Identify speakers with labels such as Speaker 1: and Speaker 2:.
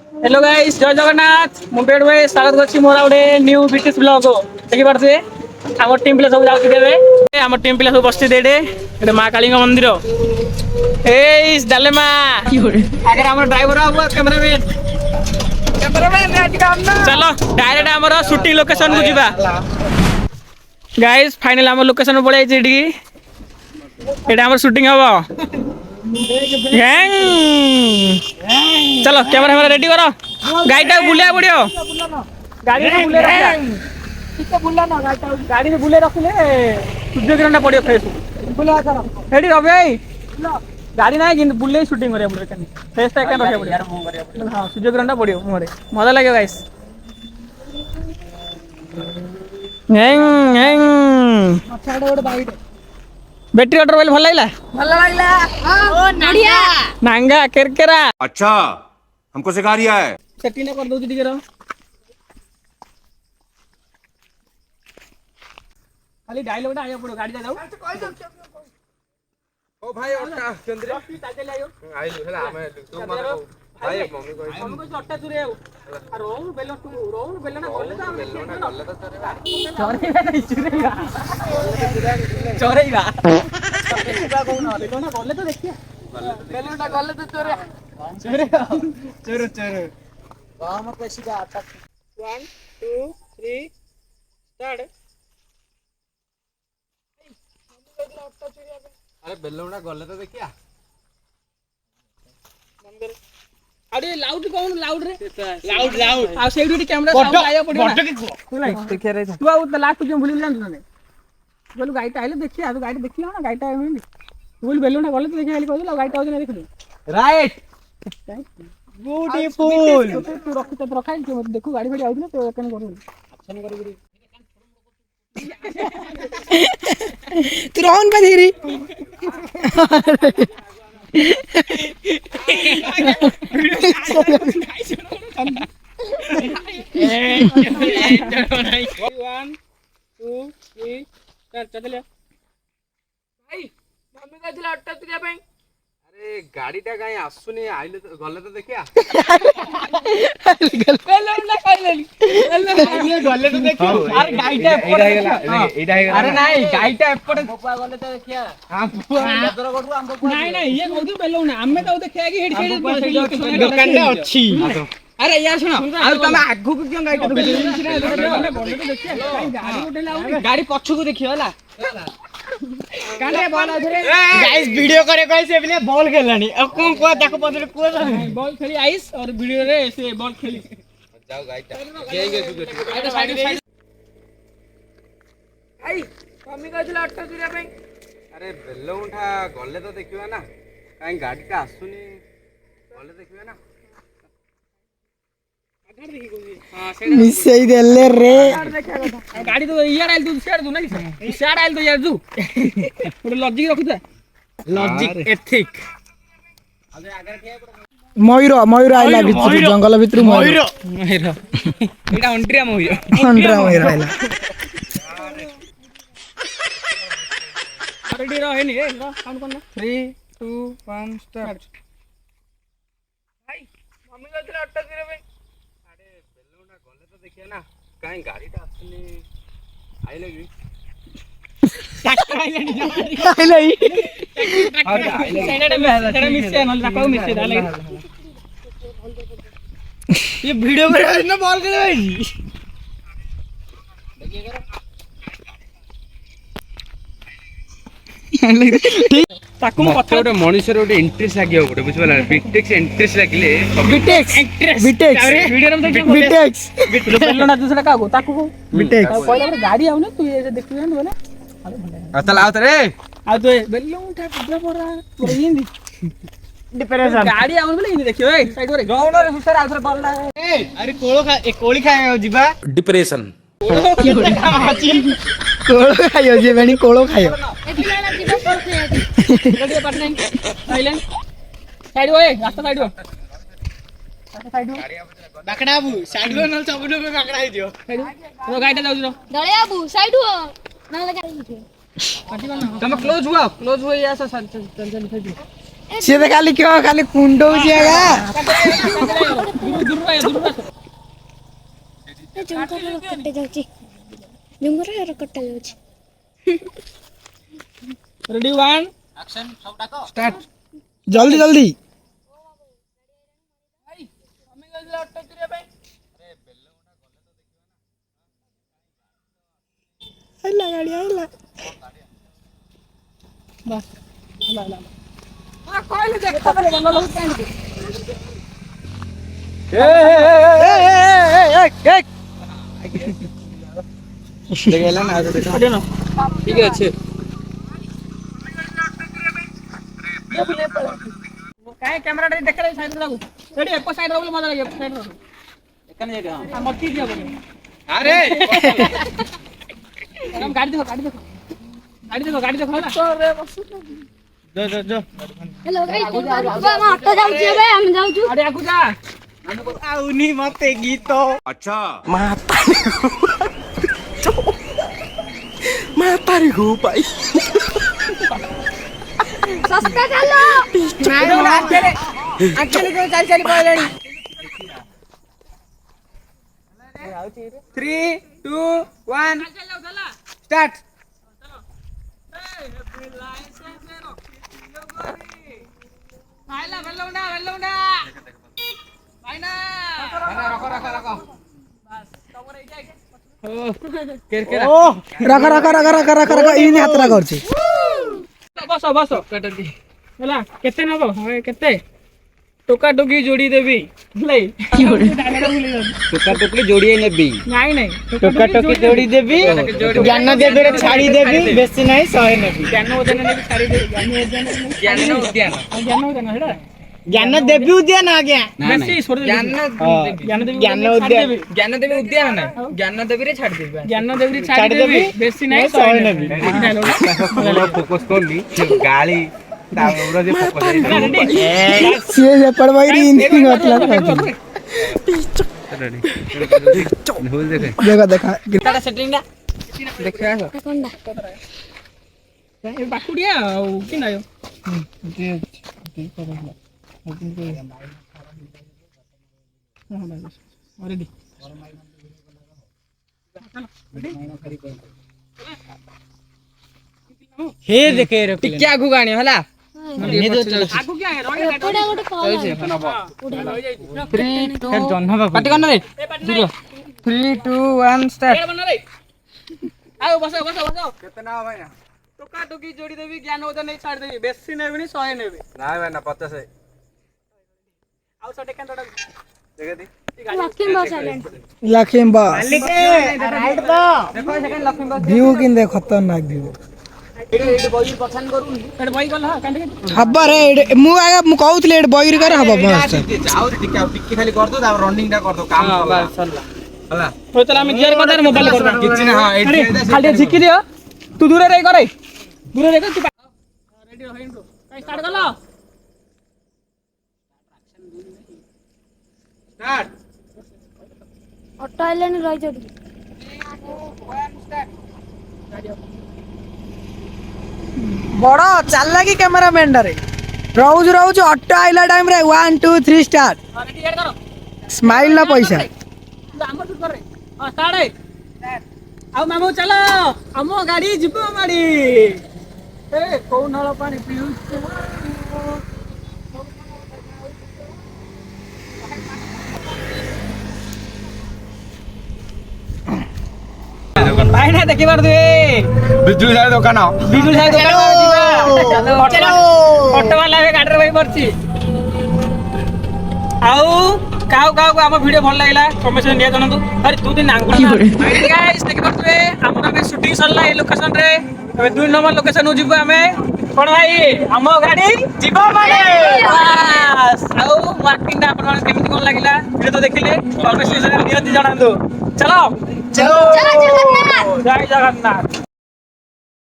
Speaker 1: hello guys जय जगन्नाथ मुंबई में स्वागत करछि मोरा ओडे न्यू बीटीएस ब्लॉग देखि पारछे हमर टीम प्ले सब जाउछि देबे हमर टीम प्ले सब बसछि देडे एडे मां काली मंदिर एइस डालेमा अगर हमर ड्राइवर आबो कैमरामैन आज काम ना चलो डायरेक्ट हमर शूटिंग लोकेशन को जिबा गाइस फाइनल हमर लोकेशन पळे जेडी एडे हमर शूटिंग हबो चलो कैमरा हमारा रेडी करो गाड़ी बुले पड़ो गाड़ी में बुले बुला ना गाड़ी में बुले रखले सूर्य किरण पड़ो फेस रेडी रवि भाई गाड़ी ना कि बुले शूटिंग करिया पड़ो फेस टा कैन रखिया पड़ो हां सूर्य किरण पड़ो मुहरे मजा लगे गाइस अच्छा गोड बाइट बैटरी ऑर्डर वाले भल लागला ओ नाड़िया नांगा केरकेरा
Speaker 2: अच्छा हमको सिखा रिया है
Speaker 1: सेटिंग कर दो टिके रो खाली डायलॉग आया पड़ो गाड़ी जा जाओ ओ भाई ओटा केंद्र ताके ले आयो आइलु हला हमें तू माने भाई मम्मी को ओटा चुरे आउ आ रो बेलो ना गले तो चोरे नहीं चुरेगा चोरेगा बेलो ना गले तो देखिए बेलो ना गले तो चोरे काम कैसी का आता 1 2 3 स्टार्ट अरे बेलो ना गले तो देखिए अरे लाउड कौन लाउड रे लाउड आ सेठी कैमरा साउंड आया पड़ो ना देखिए रे तू आ लास्ट क्यों भूल जान तने बोलू गाइटा आइले देखिए आ तो गाइटा देखियो ना गाइटा आइले बोल बेलो ना गलत देखिए खाली कहलो गाइटा आउ ना देखियो राइट ब्यूटीफुल तू रख तो रखाई के मत देखो गाड़ी गाड़ी आउ ना तो कने करू एक्शन करू
Speaker 3: तू रोन बधीरी
Speaker 4: अरे गाड़ी टा कहीं आसुनी आइले तो गले तो देखिया गले तो देखियो अरे गाड़ीटा अरे नहीं गाड़ीटा एपटे गले तो देखिया
Speaker 1: नहीं नहीं ये कहू बेलो ना हमें तो देखिया कि हेड
Speaker 4: दुकान टा अछि
Speaker 1: अरे यार सुनो आ तुम आगु को क्यों गाड़ी गाड़ी पछु को देखियो हला कांडे बॉल आधरे
Speaker 3: गाइस वीडियो करे कैसे बिले बॉल खेलनी अब कौन को ताको पदरे को
Speaker 1: बॉल खेली आइस और वीडियो रे से बॉल खेली
Speaker 4: जाओ गाइटा केगे तू
Speaker 1: आइटा साइड आई मम्मी कहला अट्टा तुरिया पे
Speaker 4: अरे बेल्लो उठा गले तो देखियो ना काई गाड़ी टा आसुनी गले देखियो ना
Speaker 3: मिसई देले रे
Speaker 1: गाड़ी तो यार आइल तू शेयर दू ना कि शेयर आइल तो यार दू पूरा लॉजिक रखु ता
Speaker 4: लॉजिक एथिक
Speaker 3: मयूर आइला भीतर जंगल भीतर मयूर
Speaker 1: एटा अंट्रिया मयूर
Speaker 3: आइला
Speaker 1: रेडी रह हेनी रे काउंट करना 3 2 1 स्टार्ट भाई मम्मी कहला अट्टा तुरिया पे
Speaker 4: देखिए ना कहीं गाड़ी टा आसुनी आई लगी
Speaker 1: ये वीडियो में ना बॉल करे भाई ताकू म कथा
Speaker 4: गोटे मनुष्य रे गोटे इंटरेस्ट लागियो गोटे बुझबला बीटेक्स इंटरेस्ट लागले
Speaker 3: बिटेक्स
Speaker 1: वीडियो में देखियो
Speaker 3: बिटेक्स
Speaker 1: बेलो ना दूसरा का को ताकू
Speaker 3: बिटेक्स
Speaker 1: पहिला गाड़ी आउ ना तू ये देखियो ना बोला
Speaker 4: अतल आवत रे
Speaker 1: आ तो बेलो उठा पूरा पूरा हिंदी
Speaker 3: डिप्रेशन
Speaker 1: गाड़ी आउ बोले हिंदी देखियो ए साइड रे ग्राउंड रे सुसर आउथरे बॉल ए
Speaker 3: अरे कोली खाए जिबा
Speaker 2: डिप्रेशन
Speaker 3: कोलो खायो जे बणी कोलो खायो
Speaker 1: रेडी पार्टनर साइलेंट साइड ओए रास्ता साइड हो
Speaker 3: बाकडाबू साइड लो नल सबुलो पे बाकडा हे दियो
Speaker 1: तो गाइटा जाउ रो
Speaker 5: दळेबाबू साइड हो नल गाडी
Speaker 1: तुम क्लोज हुआ या चल चल
Speaker 3: से खाली क्यों खाली कुंडो जिएगा
Speaker 5: ଜଙ୍ଗର କଟେ ଯାଉଛି ଜଙ୍ଗର କଟା ଯାଉଛି
Speaker 1: रेडी 1 एक्शन सब डाको स्टार्ट
Speaker 3: जल्दी जल्दी आइला गाड़ी आइला
Speaker 1: बस ला ला हां कोइल देख खबर गंदा लोग कान के
Speaker 3: देखेला ना
Speaker 1: ठीक है अच्छे काय कैमरा रे देख रे साइड लागू रेडी एको साइड रहले मजा लागे साइड रहो एकाने जाके हां मट्टी दिया बोले अरे हम गाड़ी देखो ना अरे बस जो
Speaker 5: हेलो गाइस हम ऑटो जाउची बे हम जाउछु
Speaker 1: अरे आगु जा
Speaker 3: आउनी मते गीत
Speaker 2: अच्छा
Speaker 3: मातारी गो पाई
Speaker 5: सस्ता चलो
Speaker 3: नाइ आकेले को चल चल कहलेनी 3 2 1 स्टार्ट रख इने हाथ रख करछि
Speaker 1: बस बस ହେଲା କେତେ ନବ କେତେ ଟୋକା ଟୋକି ଯୋଡ଼ି ଦେବି ହେଲେ
Speaker 3: टोका टोकली जोड़िए नेबी
Speaker 1: ନାଇଁ ନାଇଁ
Speaker 3: टोका टोकी जोड़ी देबी ज्ञान देबी रे छाड़ी देबी बेसी नहीं 100 नेबी
Speaker 1: ଜ୍ଞାନ ଉଦ୍ୟାନ ନେବି ଛାଡ଼ି ଦେବି ଜ୍ଞାନ ଉଦ୍ୟାନ ହେଟା
Speaker 3: ज्ञान देबी उद्यान आ गया
Speaker 1: ବେଶୀ ଛୋड़ ଦେବି ଜ୍ଞାନ ଦେବି
Speaker 3: ज्ञान उद्यान
Speaker 4: ज्ञान देवी उद्यान ना ज्ञान देवी रे छाड़ देबी
Speaker 1: ଜ୍ଞାନ ଦେବି ଛାଡ଼ି ଦେବି ବେଶୀ ନାହିଁ
Speaker 3: 100 ନେବି
Speaker 4: फोकस करली गाली तावरा जे फोकस
Speaker 3: से जे पड़वाई इनकी मतलब
Speaker 4: भूल देखे
Speaker 3: देखा देखा
Speaker 1: ତାର ସେଟିଂ ଟା
Speaker 3: देखा
Speaker 5: कोंडा
Speaker 1: ଏ ବାକୁଡିଆ ଆଉ କି ନା요 रेडी
Speaker 3: हे देखे रे
Speaker 4: टिके आगु गाणी हला
Speaker 3: ये तो चल
Speaker 1: आगु क्या है रोड
Speaker 5: कोडा गोटे कॉल
Speaker 3: जन्म बाबू
Speaker 4: पाटी करना रे
Speaker 1: दूर
Speaker 3: 3 2 1 स्टार्ट
Speaker 1: बना रे आओ बसो
Speaker 4: कितना भाई ना
Speaker 1: टोका टोकी जोड़ी देवी ज्ञान उद्यान नहीं छाड़ देवी बेसी नेबी नहीं 100 नेबी
Speaker 4: ना भाई ना 50 है
Speaker 1: आओ सटे कान तोड़ा
Speaker 4: देखे दी
Speaker 5: लक्ष्मी बस आइलैंड
Speaker 3: लक्ष्मी बस राइट तो
Speaker 1: देखो सेकंड लक्ष्मी बस
Speaker 3: व्यू किंदे खतरनाक व्यू
Speaker 1: एडे बॉय पसंद करू एडे बॉय गल हां कांडे
Speaker 3: हब्बा रे मु आगे मु कहउतले एड बॉय रे कर हब्बा बस
Speaker 4: और टिके खाली कर दो ता रनिंग टा कर दो काम
Speaker 1: बस चलला
Speaker 4: हला
Speaker 1: हो चला हम गियर कदर मोबाइल कर
Speaker 4: किछ ना हां एडी
Speaker 1: खाली झिकी दियो तू दूर रे करे दूर रे कर तू रेडी हो इंट्रो काई स्टार्ट कर लो
Speaker 4: स्टार्ट
Speaker 5: ऑटो आइलैंड रह जड़ी
Speaker 3: बड़ चल लगी कैमरामैन रे रोज रोज ऑटो आइला टाइम रे 1 2 3 स्टार्ट
Speaker 1: रेडी ऐड करो
Speaker 3: स्माइल ना पैसा
Speaker 1: आम शूट कर रे हां स्टार्ट है आओ मामू चलो हमो गाड़ी जिबो माड़ी ए को नळ पानी पिउ भाई ना देखि बार दे
Speaker 4: बिजू सारे दुकान
Speaker 1: बिजू साहे दुकान चलो चलो ऑटो वाला गाड़ी रे भाई परची आउ काउ काउ को हम वीडियो भल लागला कमेंट निया जणंतु अरे तू दिन नांगु गाइस देखि परतुए हमर में शूटिंग सरला ए लोकेशन रे अबे 2 नंबर लोकेशन उ जिबो हमें कोन भाई हम गाड़ी जिबो माने बस आउ मार्किंग दा अपन केमिति कोन लागिला वीडियो तो देखिले कमेंट सेक्शन में नियति जणंतु चलो
Speaker 5: चलो जगन्नाथ
Speaker 1: जय जगन्नाथ